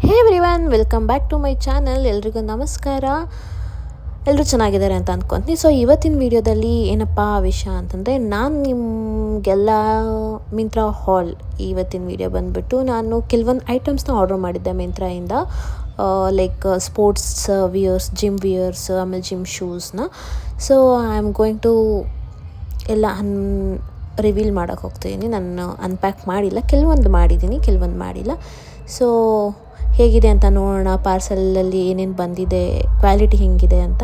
Hey everyone, welcome back to my channel. ಎಲ್ರಿಗೂ ನಮಸ್ಕಾರ. ಎಲ್ಲರೂ ಚೆನ್ನಾಗಿದ್ದಾರೆ ಅಂತ ಅಂದ್ಕೊತೀನಿ. ಸೊ ಇವತ್ತಿನ ವೀಡಿಯೋದಲ್ಲಿ ಏನಪ್ಪ ವಿಷಯ ಅಂತಂದರೆ, ನಾನು ನಿಮಗೆಲ್ಲ ಮಿಂತ್ರಾ ಹಾಲ್ ಇವತ್ತಿನ ವೀಡಿಯೋ ಬಂದುಬಿಟ್ಟು ನಾನು ಕೆಲವೊಂದು ಐಟಮ್ಸ್ನ ಆರ್ಡರ್ ಮಾಡಿದ್ದೆ ಮಿಂತ್ರಾಯಿಂದ. Like sports wears, gym wears, ಆಮೇಲೆ ಜಿಮ್ ಶೂಸ್ನ. So I am going to ಎಲ್ಲ ರಿವೀಲ್ ಮಾಡೋಕ್ಕೆ ಹೋಗ್ತಿದ್ದೀನಿ. ನಾನು ಅನ್ಪ್ಯಾಕ್ ಮಾಡಿಲ್ಲ, ಕೆಲವೊಂದು ಮಾಡಿದ್ದೀನಿ, ಕೆಲವೊಂದು ಮಾಡಿಲ್ಲ. ಸೊ ಹೇಗಿದೆ ಅಂತ ನೋಡೋಣ, ಪಾರ್ಸಲಲ್ಲಿ ಏನೇನು ಬಂದಿದೆ, ಕ್ವಾಲಿಟಿ ಹೆಂಗಿದೆ ಅಂತ.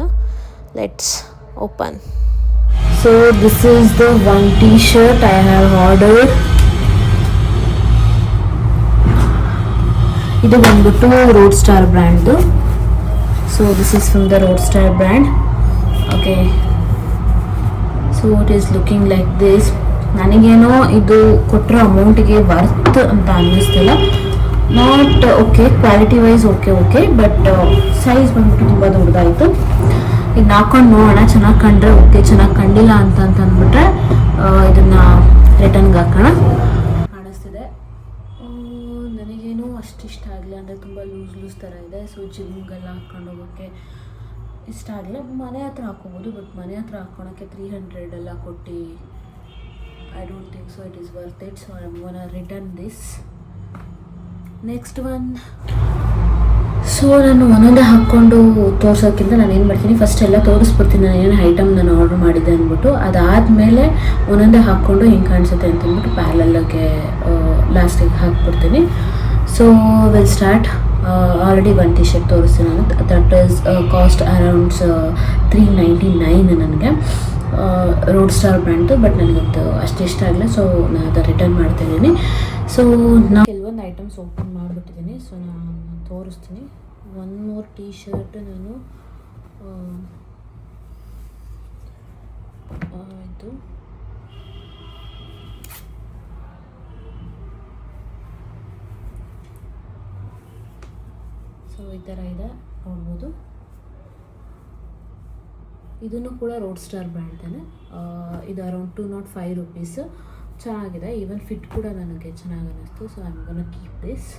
Let's open. So this is the one T shirt I have ordered. ಇದು ಬಂದ್ಬಿಟ್ಟು ರೋಡ್ ಸ್ಟಾರ್ ಬ್ರ್ಯಾಂಡ್ದು. So this is from the Roadster brand. Okay, so it is looking like this. ನನಗೇನೋ ಇದು ಕೊಟ್ಟಿರೋ ಅಮೌಂಟಿಗೆ ವರ್ತ್ ಅಂತ ಅನ್ನಿಸ್ತಿಲ್ಲ. Not okay, quality wise okay, but size ಬಂದ್ಬಿಟ್ಟು ತುಂಬ ದೊಡ್ಡದಾಯಿತು. ಈಗ ಹಾಕೊಂಡು ನೋಡೋಣ, ಚೆನ್ನಾಗಿ ಕಂಡ್ರೆ ಓಕೆ, ಚೆನ್ನಾಗಿ ಕಂಡಿಲ್ಲ ಅಂತ ಅಂದ್ಬಿಟ್ರೆ ಇದನ್ನು ರಿಟರ್ನ್ಗೆ ಹಾಕೋಣ. ಕಾಣಿಸ್ತಿದೆ. ನನಗೇನು ಅಷ್ಟು ಇಷ್ಟ ಆಗಲಿ, ಅಂದರೆ ತುಂಬ ಲೂಸ್ ಥರ ಇದೆ. ಸೊ ಜಿಮ್ಗೆಲ್ಲ ಹಾಕ್ಕೊಂಡು ಹೋಗೋಕ್ಕೆ ಇಷ್ಟ ಆಗಲಿಲ್ಲ. ಮನೆ ಹತ್ರ ಹಾಕೋಬೋದು, ಬಟ್ ಮನೆ ಹತ್ರ ಹಾಕ್ಕೊಳಕ್ಕೆ 300 ಎಲ್ಲ ಕೊಟ್ಟು I don't think so it is worth it. So I am gonna return this. Next one. So ನಾನು ಒಂದೊಂದೇ ಹಾಕ್ಕೊಂಡು ತೋರ್ಸೋಕ್ಕಿಂತ ನಾನು ಏನು ಮಾಡ್ತೀನಿ, ಫಸ್ಟ್ ಎಲ್ಲ ತೋರಿಸ್ಬಿಡ್ತೀನಿ ನಾನು ಏನು ಐಟಮ್ ನಾನು ಆರ್ಡ್ರ್ ಮಾಡಿದ್ದೆ ಅಂದ್ಬಿಟ್ಟು. ಅದಾದಮೇಲೆ ಒಂದೊಂದೇ ಹಾಕ್ಕೊಂಡು ಹೆಂಗೆ ಕಾಣಿಸುತ್ತೆ ಅಂತಂದ್ಬಿಟ್ಟು ಪ್ಯಾರಲಲ್ಲಾಗೆ ಲಾಸ್ಟಿಗೆ ಹಾಕ್ಬಿಡ್ತೀನಿ. So will start. Already one T shirt ತೋರಿಸ್ತೀನಿ ನಾನು. ದಟ್ ಈಸ್ ಕಾಸ್ಟ್ ಅರೌಂಡ್ಸ್ 399 ನನಗೆ. ರೋಡ್ ಸ್ಟಾರ್ ಬ್ರ್ಯಾಂಡ್ದು, ಬಟ್ ನನಗಂತೂ ಅಷ್ಟು ಇಷ್ಟ ಆಗಲ್ಲ. ಸೊ ನಾನು ಅದು ರಿಟರ್ನ್ ಮಾಡ್ತಾಯಿದ್ದೀನಿ. ಸೊ ನಾನು ಕೆಲವೊಂದು ಐಟಮ್ಸ್ ಓಪನ್ ಮಾಡಿಬಿಟ್ಟಿದ್ದೀನಿ. ಸೊ ನಾನು ತೋರಿಸ್ತೀನಿ. ಒನ್ ಮೋರ್ ಟಿ ಶರ್ಟ್ ನಾನು ಇದು ಸೊ ಈ ಥರ ಇದೆ, ನೋಡ್ಬೋದು. ಇದನ್ನು ಕೂಡ ರೋಡ್ ಸ್ಟಾರ್ ಬ್ರ್ಯಾಂಡ್ತಾನೆ. ಇದು ಅರೌಂಡ್ 205 rupees. ಚೆನ್ನಾಗಿದೆ. ಈವನ್ ಫಿಟ್ ಕೂಡ ನನಗೆ ಚೆನ್ನಾಗಿ ಅನ್ನಿಸ್ತು. So I am gonna keep this.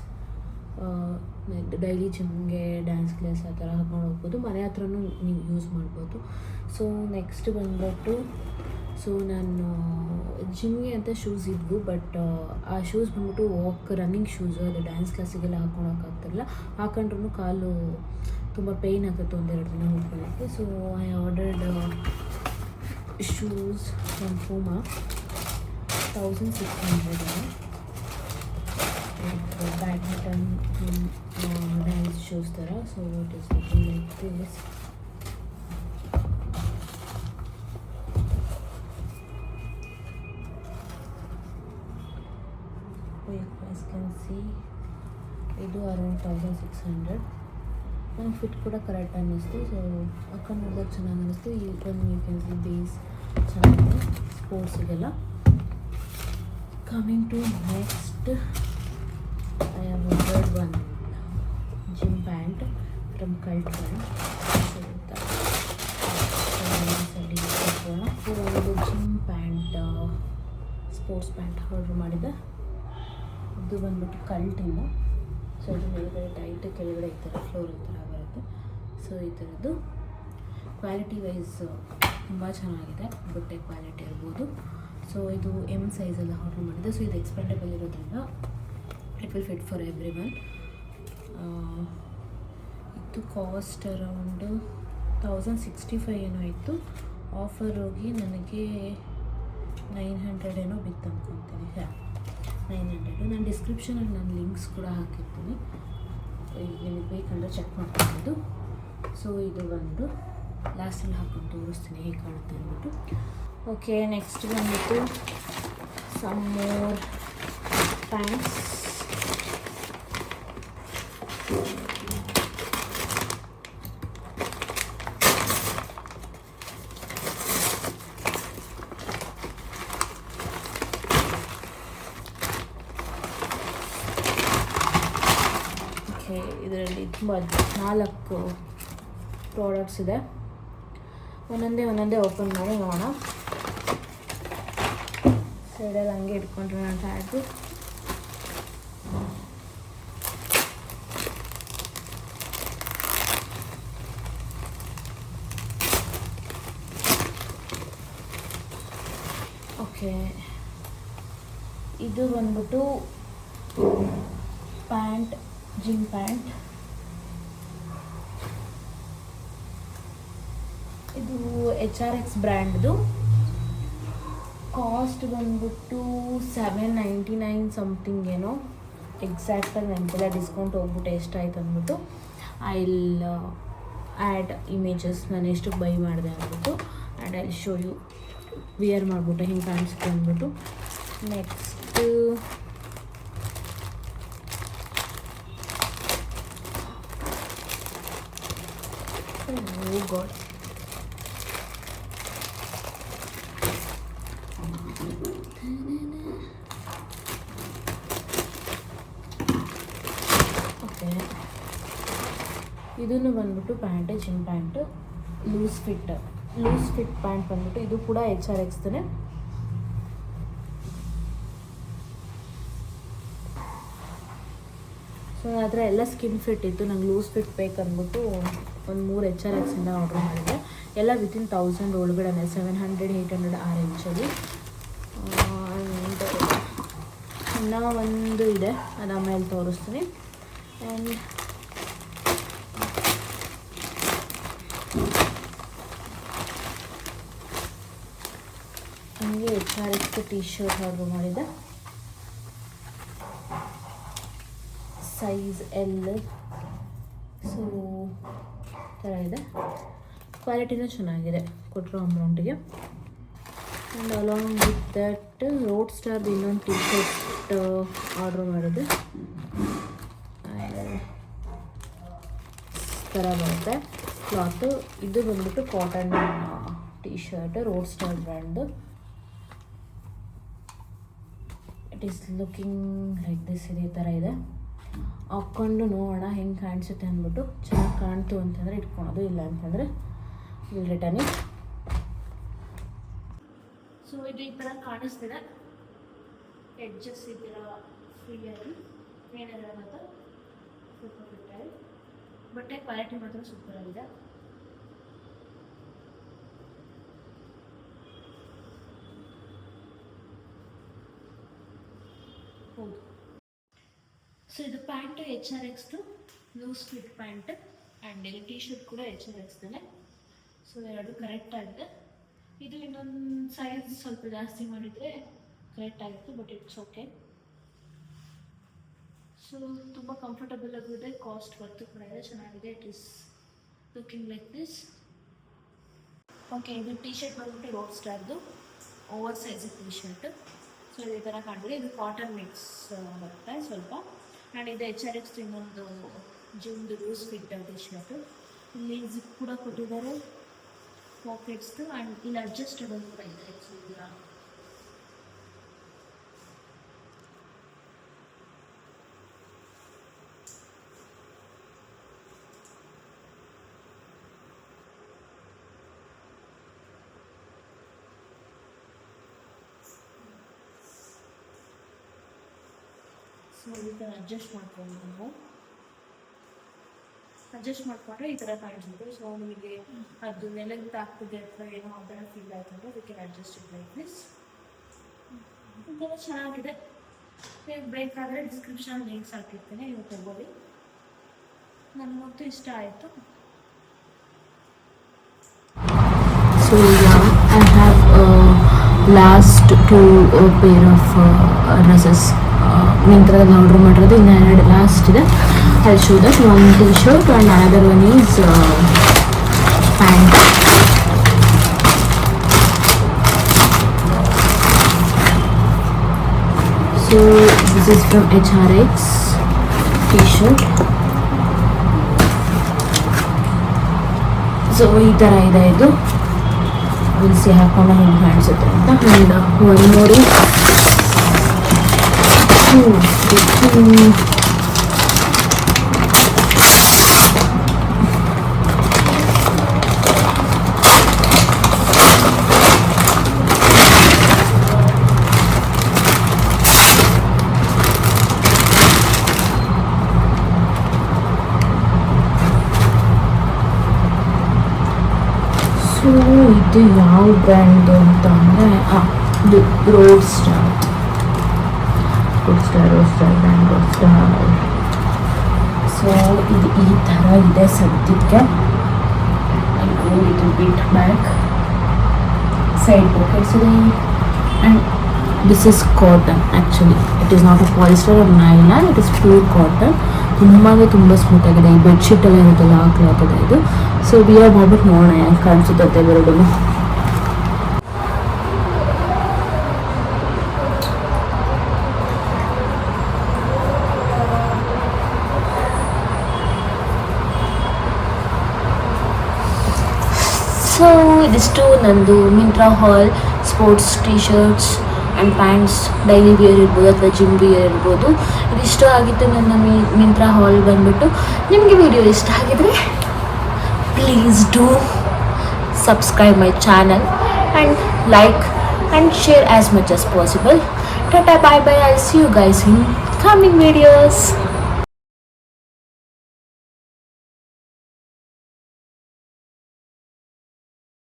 Daily ಜಿಮ್ಗೆ, ಡ್ಯಾನ್ಸ್ ಕ್ಲಾಸ್ ಆ ಥರ ಹಾಕೊಂಡು ಹೋಗ್ಬೋದು. ಮನೆ ಹತ್ರನೂ ನೀವು ಯೂಸ್ ಮಾಡ್ಬೋದು. ಸೊ ನೆಕ್ಸ್ಟ್ ಬಂದ್ಬಿಟ್ಟು, ಸೊ ನಾನು ಜಿಮ್ಗೆ ಅಂತ ಶೂಸ್ ಇದ್ವು, ಬಟ್ ಆ ಶೂಸ್ ಬಂದ್ಬಿಟ್ಟು ರನ್ನಿಂಗ್ ಶೂಸು. ಅದು ಡ್ಯಾನ್ಸ್ ಕ್ಲಾಸಿಗೆಲ್ಲ ಹಾಕ್ಕೊಳಕ್ಕಾಗ್ತಿರಲಿಲ್ಲ. ಹಾಕೊಂಡ್ರೂ ಕಾಲು ತುಂಬ ಪೇಯ್ನ್ ಆಗುತ್ತೆ ಒಂದೆರಡು ದಿನ ಹೋಗ್ಕೊಳ್ಳೋಕ್ಕೆ. So I ordered shoes from Puma. 1600 badminton dance shoes ಥರ. So it is looking like this. as can see, ಇದು ಅರೌಂಡ್ 1600. ನನಗೆ ಫಿಟ್ ಕೂಡ ಕರೆಕ್ಟ್ ಅನ್ನಿಸ್ತು. ಸೊ ಹಾಕೊಂಡು ನೋಡೋಕ್ಕೆ ಚೆನ್ನಾಗಿ ಅನ್ನಿಸ್ತು. ಈ ಒಂದು ಯು ಕ್ಯಾನ್ ಸಿ ಬೇಸ್ ಚೆನ್ನಾಗಿದೆ ಸ್ಪೋರ್ಟ್ಸಿಗೆಲ್ಲ. Coming to next, I have ordered one gym pant from Cult brand. ಒಂದು gym pant, sports pant order ಮಾಡಿದೆ. ಇದು ಬಂದ್ಬಿಟ್ಟು ಕಲ್ಟಿಂದ. ಸೊ ಇದು ಮೇಲ್ಗಡೆ ಟೈಟ್, ಕೆಳಗಡೆ ಈ ಥರ ಫ್ಲೋರ್ ಥರ ಬರುತ್ತೆ. ಸೊ ಈ ಥರದ್ದು ಕ್ವಾಲಿಟಿ ವೈಸ್ ತುಂಬ ಚೆನ್ನಾಗಿದೆ, ಬಟ್ಟೆ ಕ್ವಾಲಿಟಿ ಇರ್ಬೋದು. ಸೊ ಇದು ಎಮ್ ಸೈಜೆಲ್ಲ ಆರ್ಡ್ರ್ ಮಾಡಿದೆ. ಸೊ ಇದು ಎಕ್ಸ್ಪೆಂಡಬಲ್ ಇರೋದ್ರಿಂದ it will fit for every one. ಇದು ಕಾಸ್ಟ್ ಅರೌಂಡು 1065 ಏನೋ ಇತ್ತು. ಆಫರ್ ಹೋಗಿ ನನಗೆ 900 ಏನೋ ಬಿತ್ತು ಅಂದ್ಕೊತೀನಿ. 900. ನಾನು ಡಿಸ್ಕ್ರಿಪ್ಷನಲ್ಲಿ ನಾನು ಲಿಂಕ್ಸ್ ಕೂಡ ಹಾಕಿರ್ತೀನಿ, ಈಗ ನಿಮಗೆ ಬೇಕಂದರೆ ಚೆಕ್ ಮಾಡ್ಕೊಬೋದು. ಸೊ ಇದು ಒಂದು ಲಾಸ್ಟಲ್ಲಿ ಹಾಕೊಂಡು ತೋರಿಸ್ತೀನಿ ಹೇಗೆ ಕಾಣುತ್ತೆ ಅಂದ್ಬಿಟ್ಟು. ಓಕೆ, ನೆಕ್ಸ್ಟ್ ಬಂದ್ಬಿಟ್ಟು ಸಮ್ ಮೋರ್ ಪ್ಯಾಂಟ್ಸ್. ಇದರಲ್ಲಿ ತುಂಬ 4 ಪ್ರಾಡಕ್ಟ್ಸ್ ಇದೆ. ಒಂದೊಂದೇ ಓಪನ್ ಮಾಡಿ ನೋಡೋಣ. ಸೈಡಲ್ಲಿ ಹಂಗೆ ಇಟ್ಕೊಂಡ್ರೆ ನಾನು ಟ್ಯಾಗು ಓಕೆ, ಇದು ಬಂದ್ಬಿಟ್ಟು ಪ್ಯಾಂಟ್, ಜಿಮ್ ಪ್ಯಾಂಟ್. ಇದು HRX ಬ್ರ್ಯಾಂಡ್ದು. ಕಾಸ್ಟ್ ಬಂದ್ಬಿಟ್ಟು 799 ಸಮಥಿಂಗ್ ಏನೋ, ಎಕ್ಸಾಕ್ಟಾಗಿ ನೆನಪಿಲ್ಲ. ಡಿಸ್ಕೌಂಟ್ ಹೋಗ್ಬಿಟ್ಟು ಎಷ್ಟಾಯ್ತು ಅಂದ್ಬಿಟ್ಟು ಐ ವಿಲ್ ಆ್ಯಡ್ ಇಮೇಜಸ್ ನಾನು ಎಷ್ಟಕ್ಕೆ ಬೈ ಮಾಡಿದೆ ಅಂದ್ಬಿಟ್ಟು, and I show you wear ಮಾಡಿಬಿಟ್ಟು ಹಿಂಗೆ ಕಾಣಿಸುತ್ತೆ ಅಂದ್ಬಿಟ್ಟು. ನೆಕ್ಸ್ಟು ಗಾಡ್, ಓಕೆ, ಇದನ್ನು ಬಂದ್ಬಿಟ್ಟು pant, gym pant, loose fit pant ಬಂದ್ಬಿಟ್ಟು ಇದು ಕೂಡ HRXದೇ. ಸೊ ನನ್ನ ಹತ್ರ ಎಲ್ಲ ಸ್ಕಿನ್ ಫಿಟ್ ಇತ್ತು, ನಂಗೆ ಲೂಸ್ ಫಿಟ್ ಬೇಕಂದ್ಬಿಟ್ಟು ಒಂದು 3 HRXಯಿಂದ ಆರ್ಡ್ರ್ ಮಾಡಿದೆ. ಎಲ್ಲ ವಿತಿನ್ 1000 ಒಳಗಡೆ, 700 800 ಆ ರೇಂಜಲ್ಲಿ. ಆ್ಯಂಡ್ ಇನ್ನೂ ಒಂದು ಇದೆ, ಅದು ಆಮೇಲೆ ತೋರಿಸ್ತೀನಿ. ಆ್ಯಂಡ್ ನನಗೆ HRX ಟೀ ಶರ್ಟ್ ಆರ್ಡ್ರ್ ಮಾಡಿದೆ, ಸೈಜ್ L. ಸೊ ಥರ ಇದೆ, ಕ್ವಾಲಿಟಿನೂ ಚೆನ್ನಾಗಿದೆ ಕೊಟ್ಟಿರೋ ಅಮೌಂಟಿಗೆ. ಆ್ಯಂಡ್ ಅಲಾಂಗ್ ವಿತ್ ದಟ್ ರೋಡ್ ಸ್ಟಾರ್ದು ಇನ್ನೊಂದು ಟೀ ಶರ್ಟ್ ಆರ್ಡ್ರ್ ಮಾಡಿದೆ. ಥರ ಬರುತ್ತೆ ಕ್ಲಾತು. ಇದು ಬಂದ್ಬಿಟ್ಟು cotton T shirt, Roadster ಬ್ರ್ಯಾಂಡ್ದು. It is looking like this. ಇದೇ ಥರ ಇದೆ, ಹಾಕ್ಕೊಂಡು ನೋಡೋಣ ಹೆಂಗೆ ಕಾಣಿಸುತ್ತೆ ಅಂದ್ಬಿಟ್ಟು. ಚೆನ್ನಾಗಿ ಕಾಣ್ತು ಅಂತಂದರೆ ಇಟ್ಕೊಳೋದು, ಇಲ್ಲ ಅಂತಂದರೆ ವಿಲ್ ರಿಟರ್ನ್ ಇಟ್. ಸೊ ಇದು ಈ ಥರ ಕಾಣಿಸ್ತಿದೆ, ಎಡ್ಜಸ್ ಈ ಥರ ಫ್ರೀಯಾಗಿ ಏನೆಲ್ಲ ಅಂತ ಸೂಪರ್ ಬಿಟ್ಟಾರೆ. ಬಟ್ಟೆ ಕ್ವಾಲಿಟಿ ಮಾತ್ರ ಸೂಪರ್ ಆಗಿದೆ. ಹೌದು. ಸೊ ಇದು ಪ್ಯಾಂಟು HRXದು ಲೂಸ್ ಫಿಟ್ ಪ್ಯಾಂಟ್, ಆ್ಯಂಡ್ ಇಲ್ಲಿ ಟೀ ಶರ್ಟ್ ಕೂಡ HRXದೇ. ಸೊ ಎರಡು ಕರೆಕ್ಟ್ ಆಗಿದೆ. ಇದು ಇನ್ನೊಂದು ಸೈಜ್ ಸ್ವಲ್ಪ ಜಾಸ್ತಿ ಮಾಡಿದರೆ ಕರೆಕ್ಟ್ ಆಗಿತ್ತು, ಬಟ್ ಇಟ್ಸ್ ಓಕೆ. ಸೊ ತುಂಬ ಕಂಫರ್ಟಬಲ್ ಆಗಿದೆ, ಕಾಸ್ಟ್ ವರ್ತು ಕೂಡ ಇದೆ, ಚೆನ್ನಾಗಿದೆ. It is looking like this. Okay, ಇದು ಟೀ ಶರ್ಟ್ ಬಂದ್ಬಿಟ್ಟು ರೋಡ್ ಸ್ಟಾರ್ದು over size T shirt. So ಇದೇ ಥರ ಕಾಣ್ಬಿಡಿ. ಇದು ಕಾಟನ್ ಮಿಕ್ಸ್ ಬರುತ್ತೆ ಸ್ವಲ್ಪ. ಆ್ಯಂಡ್ ಇದು HRX ಇನ್ನೊಂದು ಜಿಮ್ದು ಲೂಸ್ ಫಿಟ್ ಟೀ ಶರ್ಟು. ಇಲ್ಲಿ ಜಿಪ್ ಕೂಡ ಕೊಟ್ಟಿದ್ದಾರೆ, ಪಾಕೆಟ್ಸ್ದು. ಆ್ಯಂಡ್ ಇಲ್ಲಿ ಅಡ್ಜಸ್ಟಬಲ್ ಕೂಡ ಇದೆ. ಸೊ ಇದನ್ನು ಅಡ್ಜಸ್ಟ್ ಮಾಡ್ಕೊಂಡು ನಾವು ಅಡ್ಜಸ್ಟ್ ಮಾಡಿಕೊಂಡ್ರೆ ಈ ಥರ ಕಾಣಿಸುತ್ತೆ. ಸೊ ನಿಮಗೆ ಅದು ನೆಲಕ್ಕೆ ಆಗ್ತದೆ ಅಥವಾ ಏನೋ ಆ ಥರ ಫೀಲ್ ಆಯ್ತು ಅಂದರೆ ಅದಕ್ಕೆ ಅಡ್ಜಸ್ಟ್ ಇಟ್ ಲೈಕ್ ದಿಸ್. ಒಂಥರ ಚೆನ್ನಾಗಿದೆ. ಬೇಕಾದರೆ ಡಿಸ್ಕ್ರಿಪ್ಷನ್ ಲಿಂಕ್ಸ್ ಹಾಕಿರ್ತೀನಿ, ನೀವು ತಗೊಳ್ಳಿ. ನನಗಂತೂ ಇಷ್ಟ ಆಯಿತು. So I have last 2 pair of dresses ಮಿಂತ್ರದಲ್ಲಿ ಆರ್ಡರ್ ಮಾಡಿರೋದು. ಇನ್ನು 2 ಲಾಸ್ಟ್ ಇದೆ. I'll show that. One t-shirt and another one is pant. So this is from HRX t-shirt. So ಈ ಥರ ಇದೆ ಇದು. ಬಿಸಿ ಹಾಕೊಂಡು ಹಿಂಗೆ ಕಾಣಿಸುತ್ತೆ ಅಂತ. ಆ್ಯಂಡ್ ಒಂದು ನೋಡಿ ಸೊ ಇದು ಯಾವ ಬ್ರ್ಯಾಂಡು ಅಂತ ಅಂದರೆ ಇದು road star band star. So ಇದು ಈ ಥರ ಇದೆ ಸದ್ಯಕ್ಕೆ. I go little bit back. Side pockets ಇದೆ. And this is cotton. Actually it is not a polyester or nylon, it is pure cotton. ತುಂಬ ಸ್ಮೂತ್ ಆಗಿದೆ. ಈ ಬೆಡ್ಶೀಟ್ ಎಲ್ಲ ಇರುತ್ತಲ್ಲ ಆ ಕ್ಲಾತ್ ಇದೆ ಇದು. ಸೊ ವಿಯರ್ ಮಾಡ್ಬಿಟ್ಟು ನೋಡೋಣ ಯಾಕೆ ಕಾಣಿಸುತ್ತೆ ಎರಡೂ. ಸೊ ಇದಿಷ್ಟು ನಂದು Myntra haul sports T shirts and pants, daily wear ಇರ್ಬೋದು ಅಥವಾ ಜಿಮ್ ವಿಯರ್ ಇರ್ಬೋದು. ಇದಿಷ್ಟು ಆಗಿತ್ತು ನನ್ನ ಮಿಂತ್ರಾ ಹಾಲ್ ಬಂದ್ಬಿಟ್ಟು. ನಿಮಗೆ ವಿಡಿಯೋ ಇಷ್ಟ ಆಗಿದ್ರೆ please do subscribe my channel and like and share as much as possible. Tata, bye bye. I'll see you guys in coming videos.